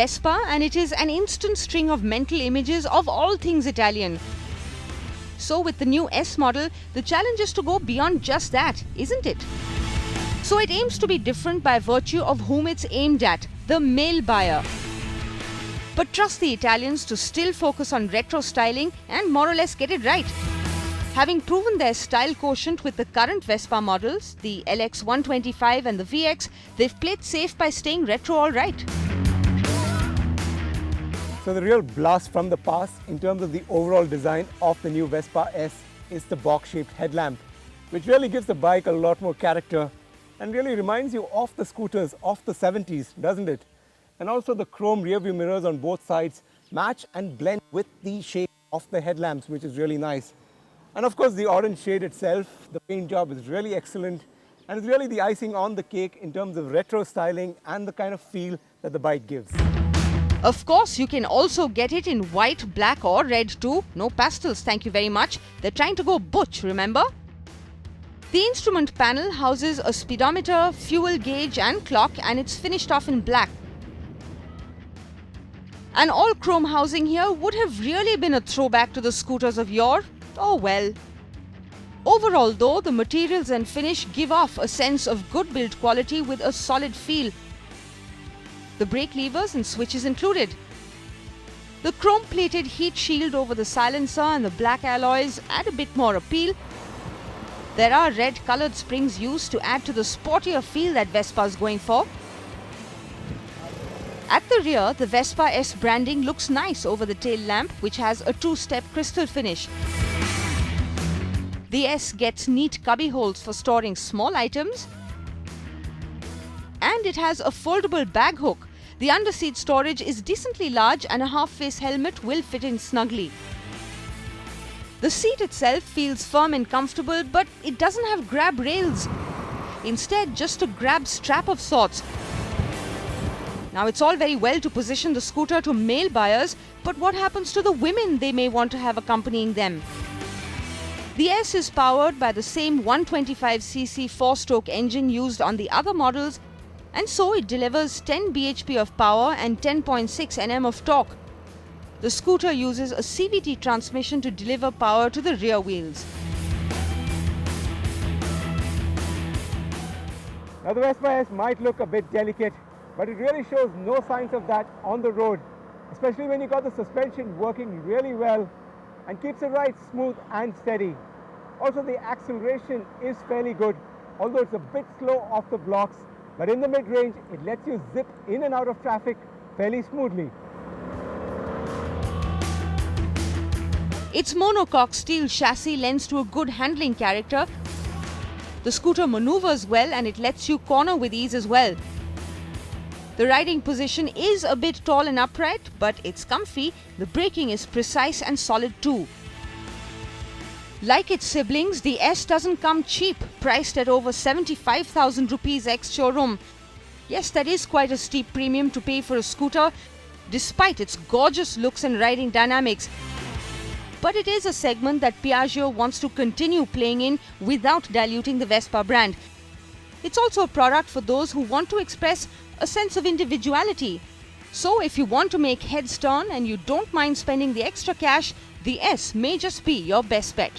Vespa and it is an instant string of mental images of all things Italian. So with the new S model, the challenge is to go beyond just that, isn't it? So it aims to be different by virtue of whom it's aimed at, the male buyer. But trust the Italians to still focus on retro styling and more or less get it right. Having proven their style quotient with the current Vespa models, the LX 125 and the VX, they've played safe by staying retro all right. So the real blast from the past in terms of the overall design of the new Vespa S is the box-shaped headlamp, which really gives the bike a lot more character and really reminds you of the scooters of the 70s, doesn't it? And also the chrome rear-view mirrors on both sides match and blend with the shape of the headlamps, which is really nice. And of course the orange shade itself, the paint job is really excellent and it's really the icing on the cake in terms of retro styling and the kind of feel that the bike gives. Of course, you can also get it in white, black or red too. No pastels, thank you very much. They're trying to go butch, remember? The instrument panel houses a speedometer, fuel gauge and clock, and it's finished off in black. An all-chrome housing here would have really been a throwback to the scooters of yore. Oh well. Overall though, the materials and finish give off a sense of good build quality with a solid feel. The brake levers and switches included. The chrome-plated heat shield over the silencer and the black alloys add a bit more appeal. There are red-coloured springs used to add to the sportier feel that Vespa is going for. At the rear, the Vespa S branding looks nice over the tail lamp, which has a two-step crystal finish. The S gets neat cubby holes for storing small items. And it has a foldable bag hook. The underseat storage is decently large and a half-face helmet will fit in snugly. The seat itself feels firm and comfortable, but it doesn't have grab rails. Instead, just a grab strap of sorts. Now, it's all very well to position the scooter to male buyers, but what happens to the women they may want to have accompanying them? The S is powered by the same 125cc 4-stroke engine used on the other models, and so it delivers 10 bhp of power and 10.6 Nm of torque. The scooter uses a CVT transmission to deliver power to the rear wheels. Now the Vespa S might look a bit delicate, but it really shows no signs of that on the road, especially when you got the suspension working really well and keeps the ride smooth and steady. Also the acceleration is fairly good, although it's a bit slow off the blocks, but in the mid-range it lets you zip in and out of traffic fairly smoothly. Its monocoque steel chassis lends to a good handling character. The scooter maneuvers well and it lets you corner with ease as well. The riding position is a bit tall and upright, but it's comfy. The braking is precise and solid too. Like its siblings, the S doesn't come cheap, priced at over 75,000 rupees ex-showroom. Yes, that is quite a steep premium to pay for a scooter, despite its gorgeous looks and riding dynamics. But it is a segment that Piaggio wants to continue playing in without diluting the Vespa brand. It's also a product for those who want to express a sense of individuality. So if you want to make heads turn and you don't mind spending the extra cash, the S may just be your best bet.